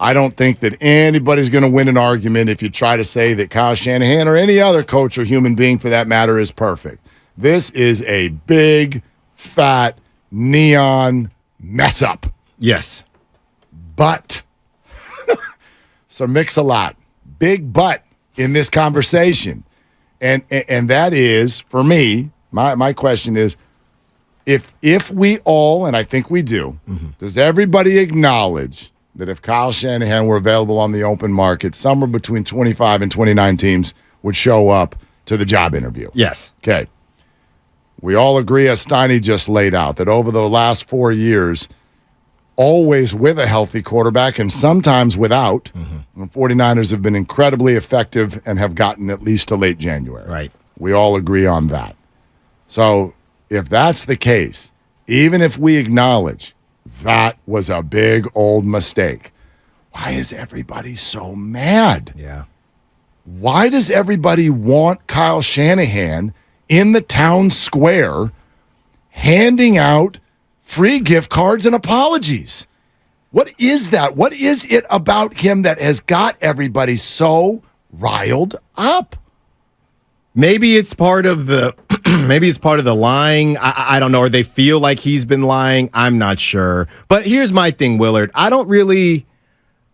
I don't think that anybody's going to win an argument if you try to say that Kyle Shanahan or any other coach or human being for that matter is perfect. This is a big, fat, neon mess up. Yes. But, so mix a lot. Big but in this conversation. And that is, for me, my question is, if we all, and I think we do, does everybody acknowledge that if Kyle Shanahan were available on the open market, somewhere between 25 and 29 teams would show up to the job interview? Yes. Okay. We all agree, as Steiny just laid out, that over the last 4 years, always with a healthy quarterback and sometimes without, the 49ers have been incredibly effective and have gotten at least to late January. Right. We all agree on that. So if that's the case, even if we acknowledge that was a big old mistake, why is everybody so mad? Yeah. Why does everybody want Kyle Shanahan in the town square handing out free gift cards and apologies? What is that? What is it about him that has got everybody so riled up? Maybe it's part of the lying. I don't know. Or they feel like he's been lying. I'm not sure. But here's my thing, Willard. I don't really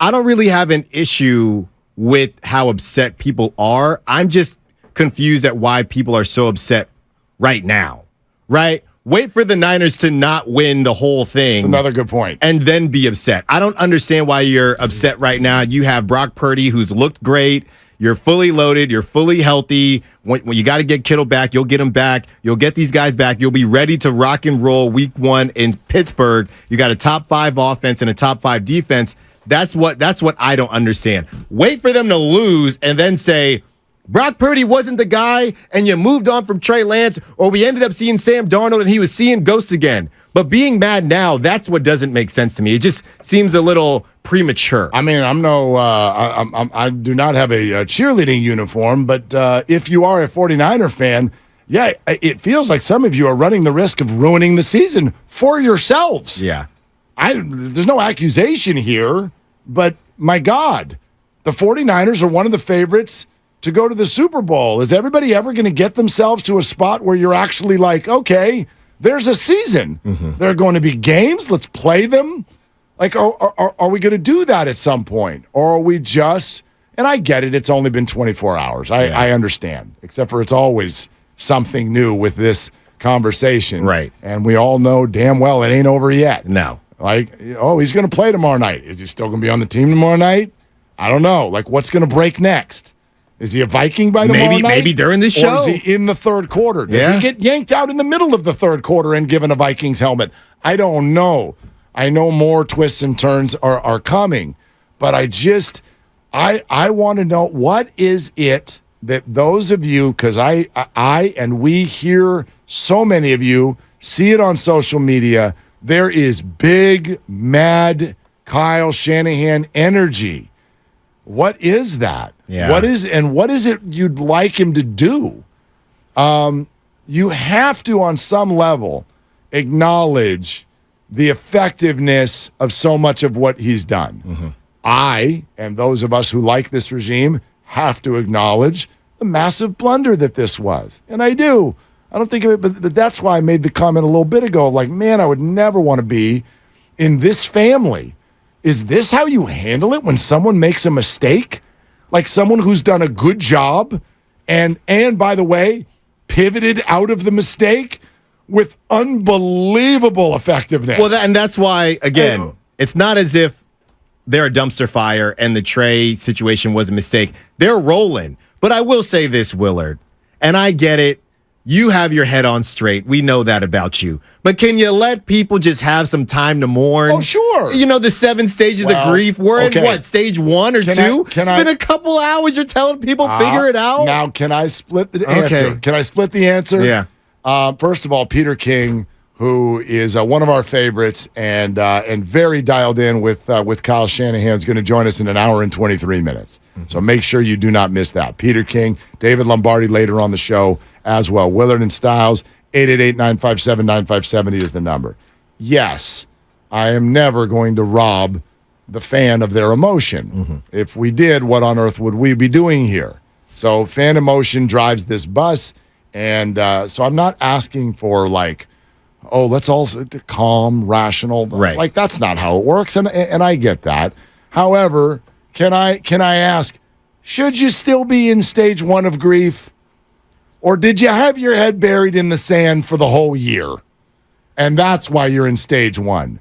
have an issue with how upset people are. I'm just confused at why people are so upset right now. Right? Wait for the Niners to not win the whole thing. That's another good point. And then be upset. I don't understand why you're upset right now. You have Brock Purdy, who's looked great. You're fully loaded. You're fully healthy. When you got to get Kittle back, you'll get him back. You'll get these guys back. You'll be ready to rock and roll week 1 in Pittsburgh. You got a top 5 offense and a top 5 defense. That's what I don't understand. Wait for them to lose and then say, Brock Purdy wasn't the guy, and you moved on from Trey Lance, or we ended up seeing Sam Darnold and he was seeing ghosts again. But being mad now, that's what doesn't make sense to me. It just seems a little premature. I mean, I do not have a cheerleading uniform, but if you are a 49er fan, yeah, it feels like some of you are running the risk of ruining the season for yourselves. Yeah. There's no accusation here, but my God, the 49ers are one of the favorites to go to the Super Bowl. Is everybody ever going to get themselves to a spot where you're actually like, okay, there's a season. There are going to be games. Let's play them. Like, are we going to do that at some point? Or are we just, and I get it, it's only been 24 hours. I understand, except for it's always something new with this conversation. Right. And we all know damn well it ain't over yet. No. Like, oh, he's going to play tomorrow night. Is he still going to be on the team tomorrow night? I don't know. Like, what's going to break next? Is he a Viking by tomorrow night? Maybe during the show. Or is he in the third quarter? Does he get yanked out in the middle of the third quarter and given a Vikings helmet? I don't know. I know more twists and turns are coming. But I want to know, what is it that those of you, because I and we hear so many of you, see it on social media, there is big, mad Kyle Shanahan energy. What is that? Yeah. What is it you'd like him to do? You have to, on some level, acknowledge the effectiveness of so much of what he's done. I, and those of us who like this regime, have to acknowledge the massive blunder that this was. And I do. I don't think of it, but that's why I made the comment a little bit ago, like, man, I would never want to be in this family. Is this how you handle it when someone makes a mistake? Like someone who's done a good job and by the way, pivoted out of the mistake with unbelievable effectiveness. Well, and that's why, again, it's not as if they're a dumpster fire and the Trey situation was a mistake. They're rolling. But I will say this, Willard, and I get it. You have your head on straight. We know that about you. But can you let people just have some time to mourn? Oh, sure. You know, the 7 stages of grief. We're in, what, stage 1 or 2? It's been a couple hours. You're telling people, figure it out. Now, can I split the answer? Can I split the answer? Yeah. First of all, Peter King, who is one of our favorites and very dialed in with Kyle Shanahan, is going to join us in an hour and 23 minutes. So make sure you do not miss that. Peter King, David Lombardi later on the show as well. Willard and Stiles, 888-957-9570 is the number. Yes, I am never going to rob the fan of their emotion. If we did, what on earth would we be doing here? So fan emotion drives this bus. And so I'm not asking for like, oh, let's also calm, rational. Right. Like that's not how it works. And I get that. However, can I ask, should you still be in stage 1 of grief? Or did you have your head buried in the sand for the whole year? And that's why you're in stage 1.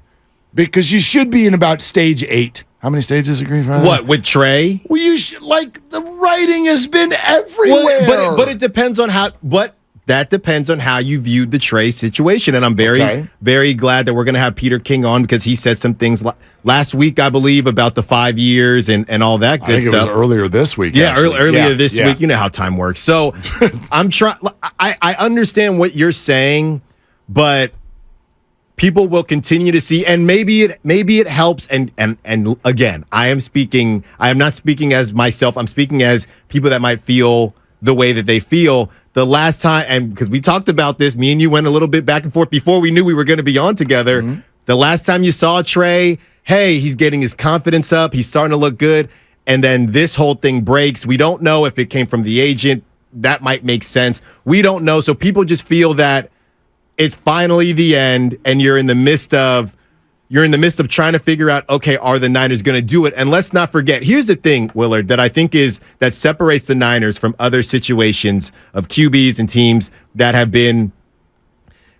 Because you should be in about stage 8. How many stages of grief are there? What, with Trey? Well, you should, like, the writing has been everywhere. Well, but it depends on that depends on how you viewed the Trey situation. And I'm very glad that we're going to have Peter King on because he said some things last week, I believe, about the 5 years and all that good stuff. It was earlier this week. Yeah, earlier this week. You know how time works. So I'm trying. I understand what you're saying, but people will continue to see, and maybe it helps. And again, I am not speaking as myself. I'm speaking as people that might feel the way that they feel. The last time, and because we talked about this, me and you went a little bit back and forth before we knew we were going to be on together. Mm-hmm. The last time you saw Trey, hey, he's getting his confidence up. He's starting to look good. And then this whole thing breaks. We don't know if it came from the agent. That might make sense. We don't know. So people just feel that it's finally the end, and you're in the midst of trying to figure out, okay, are the Niners going to do it? And let's not forget, here's the thing, Willard, that I think that separates the Niners from other situations of QBs and teams that have been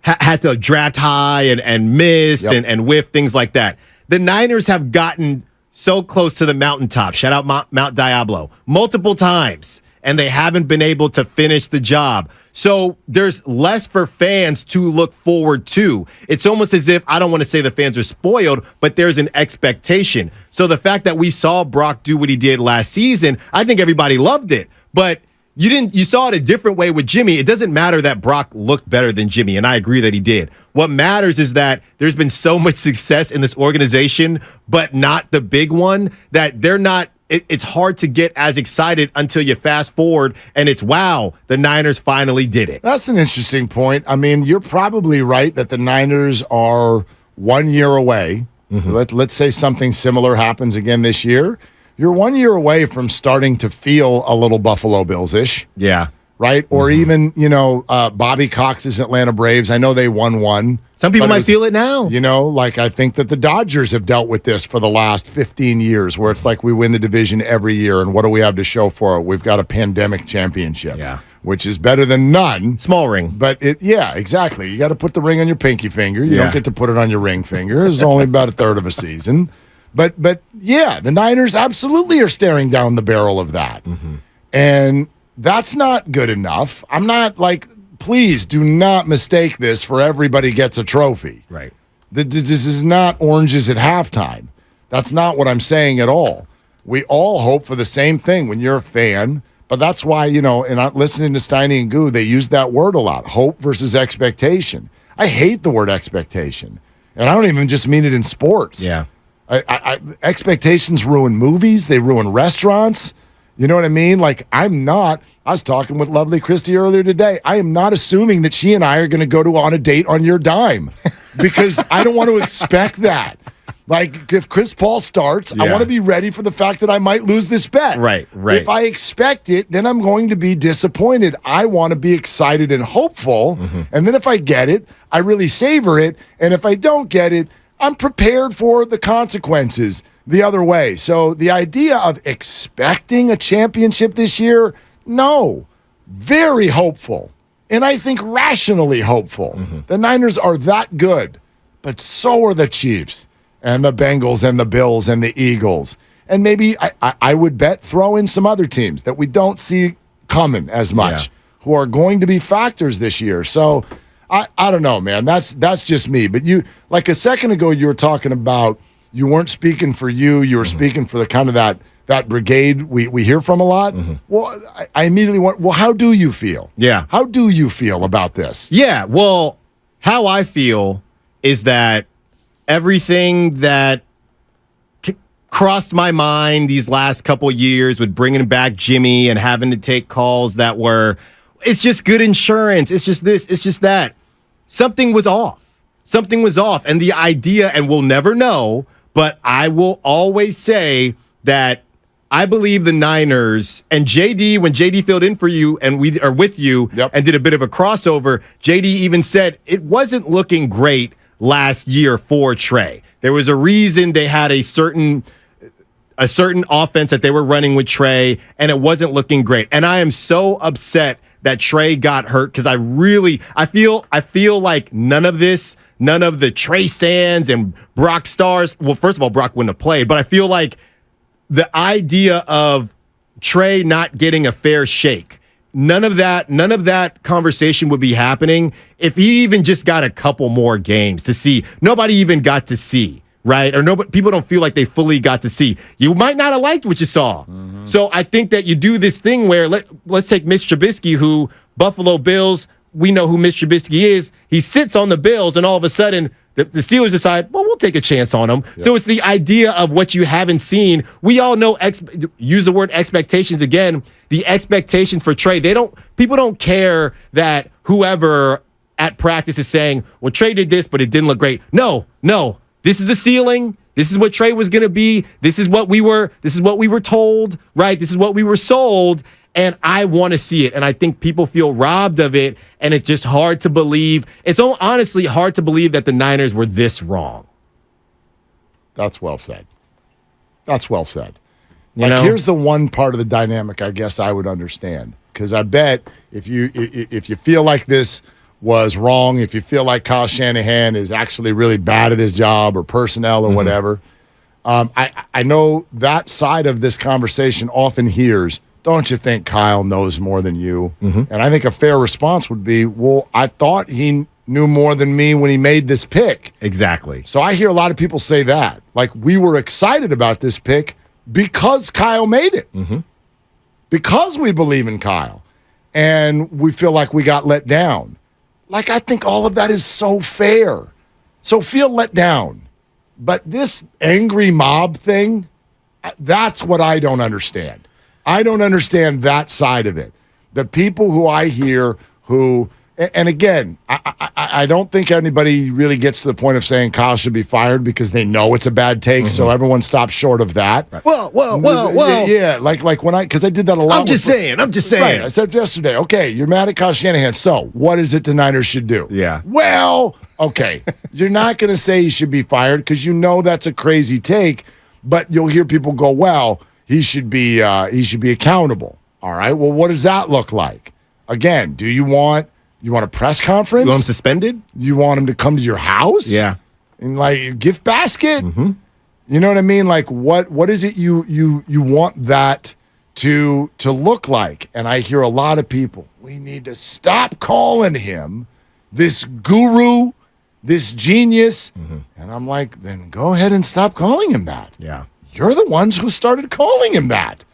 had to draft high and missed and whiff, things like that. The Niners have gotten so close to the mountaintop, shout out Mount Diablo, multiple times, and they haven't been able to finish the job. So there's less for fans to look forward to. It's almost as if, I don't want to say the fans are spoiled, but there's an expectation. So the fact that we saw Brock do what he did last season, I think everybody loved it. But you saw it a different way with Jimmy. It doesn't matter that Brock looked better than Jimmy, and I agree that he did. What matters is that there's been so much success in this organization, but not the big one, that they're not. It's hard to get as excited until you fast forward and it's, wow, the Niners finally did it. That's an interesting point. I mean, you're probably right that the Niners are 1 year away. Mm-hmm. Let's say something similar happens again this year. You're 1 year away from starting to feel a little Buffalo Bills-ish. Yeah. Right? Or even, Bobby Cox's Atlanta Braves. I know they won one. Some people might feel it now. I think that the Dodgers have dealt with this for the last 15 years, where it's like we win the division every year, and what do we have to show for it? We've got a pandemic championship, which is better than none. Small ring. But exactly. You got to put the ring on your pinky finger. You don't get to put it on your ring finger. It's only about a third of a season. But the Niners absolutely are staring down the barrel of that. Mm-hmm. And that's not good enough. I'm not please do not mistake this for everybody gets a trophy. Right. This is not oranges at halftime. That's not what I'm saying at all. We all hope for the same thing when you're a fan, but that's why, and I'm listening to Steiny and Goo, they use that word a lot, hope versus expectation. I hate the word expectation, and I don't even just mean it in sports. Yeah. Expectations ruin movies. They ruin restaurants. You know what I mean? I was talking with lovely Christy earlier today. I am not assuming that she and I are going to go on a date on your dime because I don't want to expect that. If Chris Paul starts, I want to be ready for the fact that I might lose this bet. Right. If I expect it, then I'm going to be disappointed. I want to be excited and hopeful. Mm-hmm. And then if I get it, I really savor it. And if I don't get it, I'm prepared for the consequences the other way. So the idea of expecting a championship this year, no. Very hopeful. And I think rationally hopeful. Mm-hmm. The Niners are that good, but so are the Chiefs and the Bengals and the Bills and the Eagles. And maybe I would bet throw in some other teams that we don't see coming as much who are going to be factors this year. So I don't know, man. That's just me. But you, a second ago, you were talking about you weren't speaking for you. You were speaking for the kind of that brigade we hear from a lot. Mm-hmm. Well, I immediately went, well, how do you feel? Yeah. How do you feel about this? Yeah. Well, how I feel is that everything that crossed my mind these last couple years with bringing back Jimmy and having to take calls that were, it's just good insurance. It's just this. It's just that. Something was off. And the idea, and we'll never know, But I will always say that I believe the Niners and JD, when JD filled in for you and we are with you and did a bit of a crossover, JD even said it wasn't looking great last year for Trey. There was a reason they had a certain offense that they were running with Trey, and it wasn't looking great. And I am so upset that Trey got hurt because I feel like none of the Trey Sands and Brock Stars. Well, first of all, Brock wouldn't have played, but I feel like the idea of Trey not getting a fair shake, none of that conversation would be happening if he even just got a couple more games to see. Nobody even got to see, right? Or people don't feel like they fully got to see. You might not have liked what you saw. Mm-hmm. So I think that you do this thing where let's take Mitch Trubisky, who Buffalo Bills, we know who Mitch Trubisky is. He sits on the Bills, and all of a sudden the Steelers decide, well, we'll take a chance on him. Yep. So it's the idea of what you haven't seen. We all know, use the word expectations again, the expectations for Trey. People don't care that whoever at practice is saying, well, Trey did this, but it didn't look great. No. This is the ceiling. This is what Trey was going to be. This is what we were told, right? This is what we were sold. And I want to see it. And I think people feel robbed of it. And it's just hard to believe. It's honestly hard to believe that the Niners were this wrong. That's well said. Here's the one part of the dynamic I guess I would understand. Because I bet if you feel like this was wrong, if you feel like Kyle Shanahan is actually really bad at his job or personnel or whatever, I know that side of this conversation often hears, don't you think Kyle knows more than you? Mm-hmm. And I think a fair response would be, well, I thought he knew more than me when he made this pick. Exactly. So I hear a lot of people say that. Like, we were excited about this pick because Kyle made it. Mm-hmm. Because we believe in Kyle. And we feel like we got let down. Like, I think all of that is so fair. So feel let down. But this angry mob thing, that's what I don't understand. I don't understand that side of it. The people who I hear who, and again, I don't think anybody really gets to the point of saying Kyle should be fired because they know it's a bad take, so everyone stops short of that. Right. Well. Yeah, because I did that a lot. I'm just saying. Right, I said yesterday, okay, you're mad at Kyle Shanahan, so what is it the Niners should do? Yeah. Well, okay, you're not going to say he should be fired because you know that's a crazy take, but you'll hear people go, well, he should be accountable. All right. Well, what does that look like? Again, do you want a press conference? You want him suspended? You want him to come to your house? Yeah. And like gift basket? Mm-hmm. You know what I mean? Like what is it you want that to look like? And I hear a lot of people, we need to stop calling him this guru, this genius. Mm-hmm. And I'm like, then go ahead and stop calling him that. Yeah. You're the ones who started calling him that.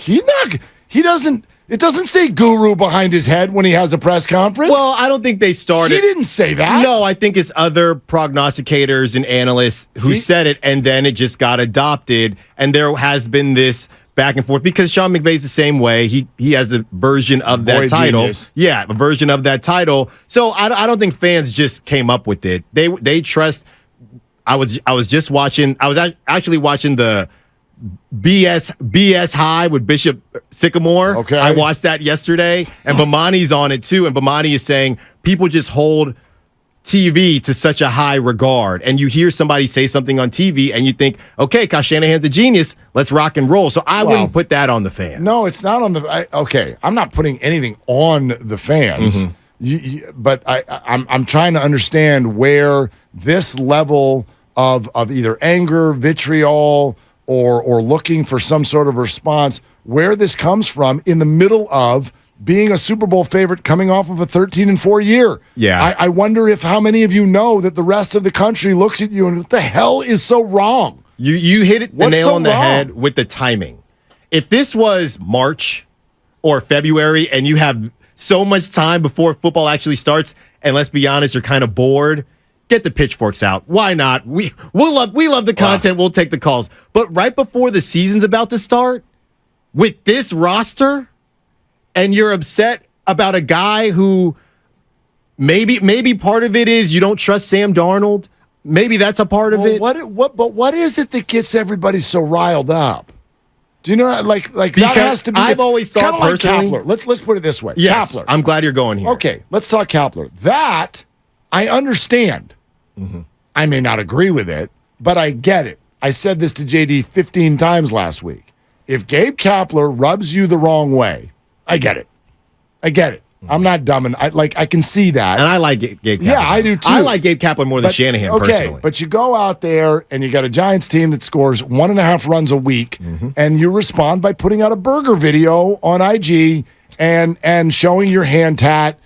It doesn't say guru behind his head when he has a press conference. Well, I don't think they started. He didn't say that. No, I think it's other prognosticators and analysts who said it, and then it just got adopted. And there has been this back and forth because Sean McVay's the same way. He has a version of that title. Genius. Yeah, a version of that title. So I don't think fans just came up with it. They trust. I was actually watching the BS High with Bishop Sycamore. Okay. I watched that yesterday, and Bomani's on it too. And Bomani is saying people just hold TV to such a high regard. And you hear somebody say something on TV, and you think, okay, Kyle Shanahan's a genius. Let's rock and roll. So I wouldn't put that on the fans. No, it's not on the. Okay, I'm not putting anything on the fans. Mm-hmm. But I'm trying to understand where this level of either anger, vitriol, or looking for some sort of response, where this comes from in the middle of being a Super Bowl favorite coming off of a 13-4 year. Yeah. I wonder if how many of you know that the rest of the country looks at you and what the hell is so wrong? You hit it the nail on the head with the timing. If this was March or February and you have so much time before football actually starts, and let's be honest, you're kind of bored, get the pitchforks out. Why not? We love the content. We'll take the calls. But right before the season's about to start, with this roster, and you're upset about a guy who maybe part of it is you don't trust Sam Darnold. maybe that's a part of it. What is it that gets everybody so riled up? Do you know, like that has to be? I've always thought personally. Like Kapler. Let's put it this way. Yes, Kapler. I'm glad you're going here. Okay, let's talk Kapler. That I understand. I may not agree with it, but I get it. I said this to JD 15 times last week. If Gabe Kapler rubs you the wrong way, I get it. I'm not dumb, and I can see that. And I like Gabe Kapler. Yeah, I do too. I like Gabe Kapler more than Shanahan personally. But you go out there and you got a Giants team that scores 1.5 runs a week, and you respond by putting out a burger video on IG and showing your hand tat.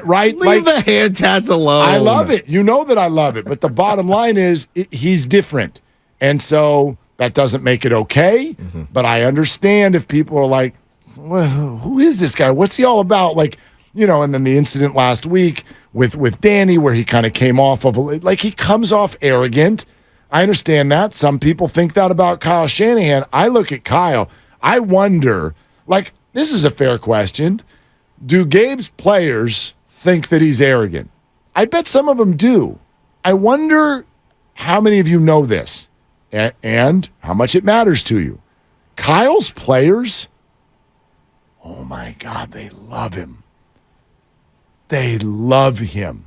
Right? Leave the hand tats alone. I love it. You know that I love it. But the bottom line is he's different. And so that doesn't make it okay. But I understand if people are like, well, who is this guy? What's he all about? Like, and then the incident last week with Danny where he kind of came off of, like he comes off arrogant. I understand that. Some people think that about Kyle Shanahan. I look at Kyle. I wonder, like, this is a fair question. Do Gabe's players think that he's arrogant? I bet some of them do. I wonder how many of you know this and how much it matters to you. Kyle's players, oh my God, they love him. They love him.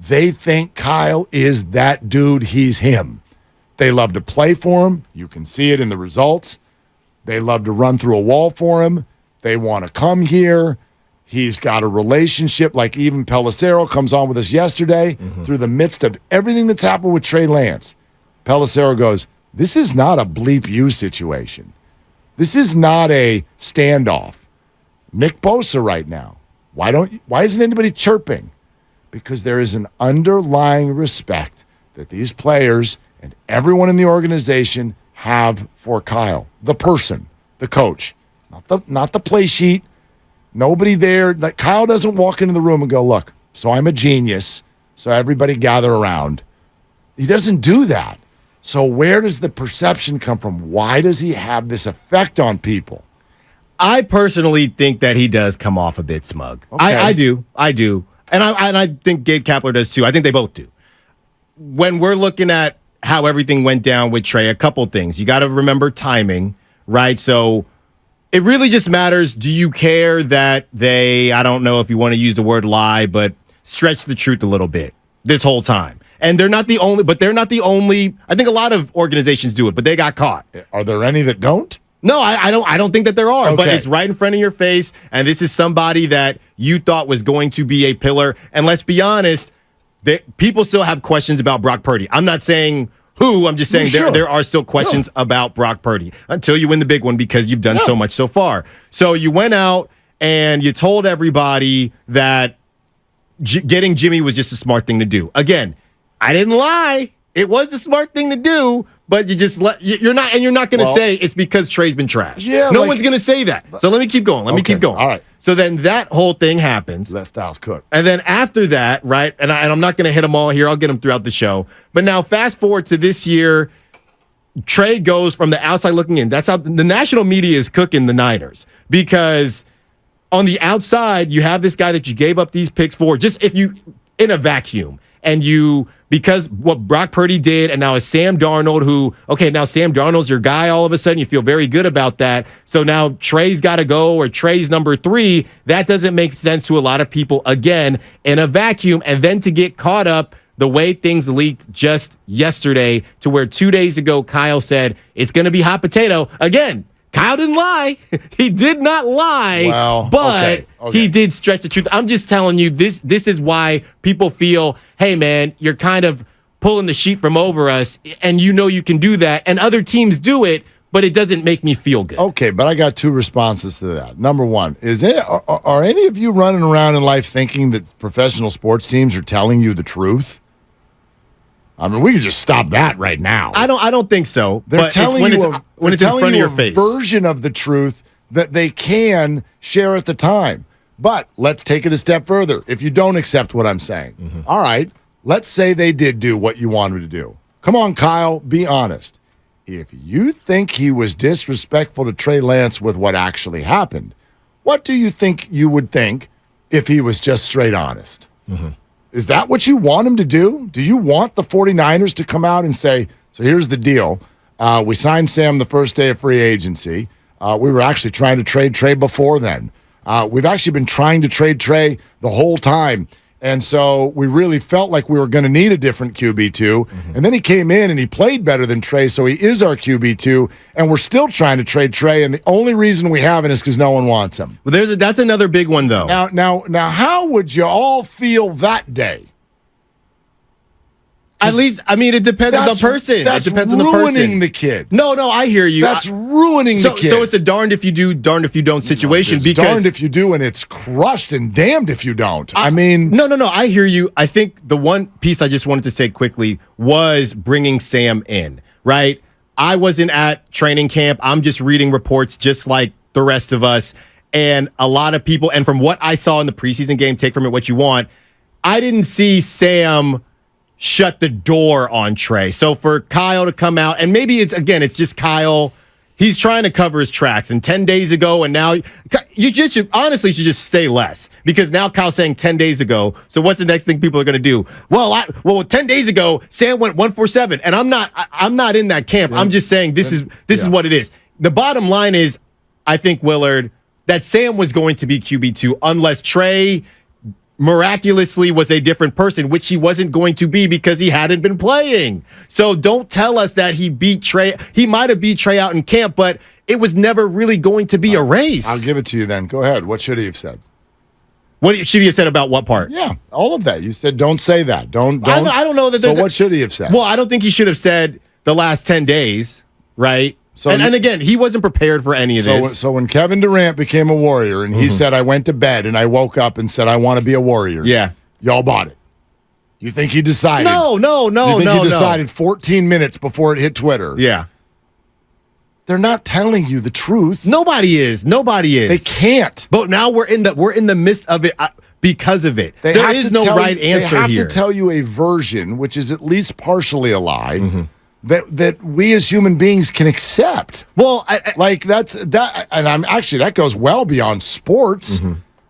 They think Kyle is that dude. He's him. They love to play for him. You can see it in the results. They love to run through a wall for him. They want to come here. He's got a relationship, like even Pelissero comes on with us yesterday through the midst of everything that's happened with Trey Lance. Pelissero goes, this is not a bleep you situation. This is not a standoff. Nick Bosa right now. Why isn't anybody chirping? Because there is an underlying respect that these players and everyone in the organization have for Kyle, the person, the coach, not the play sheet. Nobody there. Like Kyle doesn't walk into the room and go, look, so I'm a genius, so everybody gather around. He doesn't do that. So where does the perception come from? Why does he have this effect on people? I personally think that he does come off a bit smug. Okay. I do. And I think Gabe Kapler does too. I think they both do. When we're looking at how everything went down with Trey, a couple things. You got to remember timing, right? So it really just matters. Do you care that they, I don't know if you want to use the word lie, but stretch the truth a little bit this whole time? And they're not the only, I think a lot of organizations do it, but they got caught. Are there any that don't? No, I don't think that there are, Okay. but it's right in front of your face, and this is somebody that you thought was going to be a pillar. And let's be honest, people still have questions about Brock Purdy. I'm not saying who, I'm just saying there are still questions about Brock Purdy until you win the big one because you've done so much so far. So you went out and you told everybody that getting Jimmy was just a smart thing to do. Again, I didn't lie. It was a smart thing to do. But you're not going to say it's because Trey's been trash. Yeah, no one's going to say that. So let me keep going. Let me keep going. All right. So then that whole thing happens. Let Styles cook. And then after that, right? And I'm not going to hit them all here. I'll get them throughout the show. But now fast forward to this year, Trey goes from the outside looking in. That's how the national media is cooking the Niners because on the outside you have this guy that you gave up these picks for. Just if you in a vacuum and you. Because what Brock Purdy did, and now it's Sam Darnold now Sam Darnold's your guy all of a sudden. You feel very good about that. So now Trey's got to go or Trey's number 3. That doesn't make sense to a lot of people, again, in a vacuum. And then to get caught up the way things leaked just yesterday to where 2 days ago Kyle said it's going to be hot potato. Again, Kyle didn't lie. He did not lie, but he did stretch the truth. I'm just telling you, this is why people feel, hey, man, you're kind of pulling the sheet from over us, and you can do that, and other teams do it, but it doesn't make me feel good. Okay, but I got 2 responses to that. Number one, are any of you running around in life thinking that professional sports teams are telling you the truth? I mean, we could just stop that right now. I don't think so. They're telling you when it's in front of your face. Version of the truth that they can share at the time. But let's take it a step further. If you don't accept what I'm saying, all right, let's say they did do what you wanted to do. Come on, Kyle, be honest. If you think he was disrespectful to Trey Lance with what actually happened, what do you think you would think if he was just straight honest? Is that what you want him to do? Do you want the 49ers to come out and say, so here's the deal. We signed Sam the first day of free agency. We were actually trying to trade Trey before then. We've actually been trying to trade Trey the whole time. And so we really felt like we were going to need a different QB2. Mm-hmm. And then he came in and he played better than Trey, so he is our QB2. And we're still trying to trade Trey, and the only reason we haven't is because no one wants him. Well, that's another big one, though. Now, how would you all feel that day? At least, I mean, it depends on the person. That's it depends on the person. ruining the kid. No, I hear you. That's ruining the kid. So it's a darned if you do, darned if you don't situation. It's because darned if you do, and it's crushed and damned if you don't. I mean, no. I hear you. I think the one piece I just wanted to say quickly was bringing Sam in. Right? I wasn't at training camp. I'm just reading reports, just like the rest of us, and a lot of people. And from what I saw in the preseason game, take from it what you want. I didn't see Sam shut the door on Trey. So for Kyle to come out, and maybe it's just Kyle, he's trying to cover his tracks. And 10 days ago, and now you should honestly just say less, because now Kyle's saying 10 days ago. So what's the next thing people are going to do? Well, 10 days ago, Sam went 147, and I'm not in that camp. Yeah. I'm just saying this is what it is. The bottom line is, I think, Willard, that Sam was going to be QB2 unless Trey miraculously was a different person, which he wasn't going to be because he hadn't been playing. So don't tell us that he beat Trey. He might have beat Trey out in camp, but it was never really going to be a race. I'll give it to you then. Go ahead. What should he have said? What should he have said about what part? Yeah, all of that. You said don't say that. Don't. I don't know that. So what should he have said? Well, I don't think he should have said the last 10 days, right? So and again, he wasn't prepared for any of this. So when Kevin Durant became a Warrior and he said, I went to bed and I woke up and said, I want to be a Warrior. Yeah. Y'all bought it. You think he decided? No. You think he decided 14 minutes before it hit Twitter? Yeah. They're not telling you the truth. Nobody is. They can't. But now we're in the midst of it because of it. There is no right answer here. They have to tell you a version, which is at least partially a lie. That we as human beings can accept. Well, that goes well beyond sports.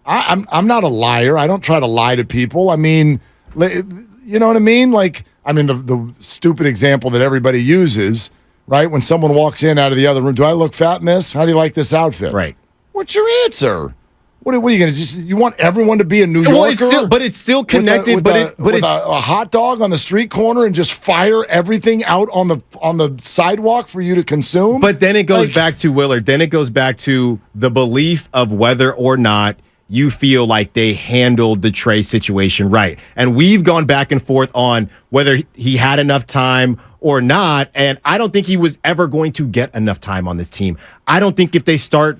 I'm not a liar. I don't try to lie to people. I mean, you know what I mean? The stupid example that everybody uses, right? When someone walks in out of the other room, do I look fat in this? How do you like this outfit? Right. What's your answer? What are you going to just? You want everyone to be a New Yorker? Well, it's still connected. With a hot dog on the street corner and just fire everything out on the sidewalk for you to consume. But then it goes back to Willard. Then it goes back to the belief of whether or not you feel like they handled the Trey situation right. And we've gone back and forth on whether he had enough time or not. And I don't think he was ever going to get enough time on this team. I don't think if they start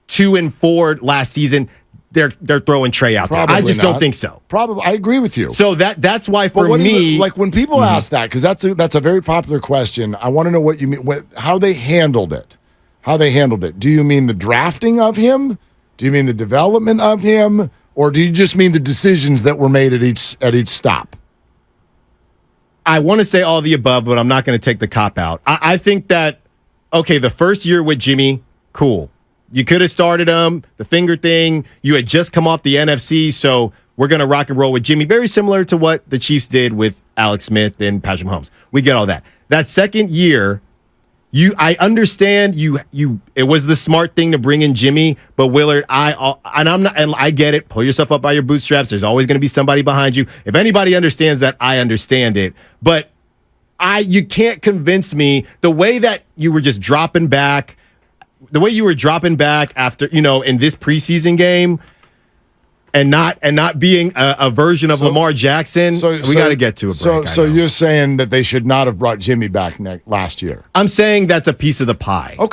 2-4 last season, they're throwing Trey out there. I just don't think so. Probably, I agree with you. So that's why for me, when people ask that, because that's a very popular question. I want to know what you mean, how they handled it. How they handled it. Do you mean the drafting of him? Do you mean the development of him, or do you just mean the decisions that were made at each stop? I want to say all the above, but I'm not going to take the cop out. I think that the first year with Jimmy, cool. You could have started him, the finger thing. You had just come off the NFC, so we're going to rock and roll with Jimmy. Very similar to what the Chiefs did with Alex Smith and Patrick Mahomes. We get all that. That second year, I understand it was the smart thing to bring in Jimmy, but Willard, I get it. Pull yourself up by your bootstraps. There's always going to be somebody behind you. If anybody understands that, I understand it. But you can't convince me the way that you were just dropping back. The way you were dropping back after, in this preseason game and not being a version of Lamar Jackson, we got to get to a break. So you're saying that they should not have brought Jimmy back last year? I'm saying that's a piece of the pie. Okay.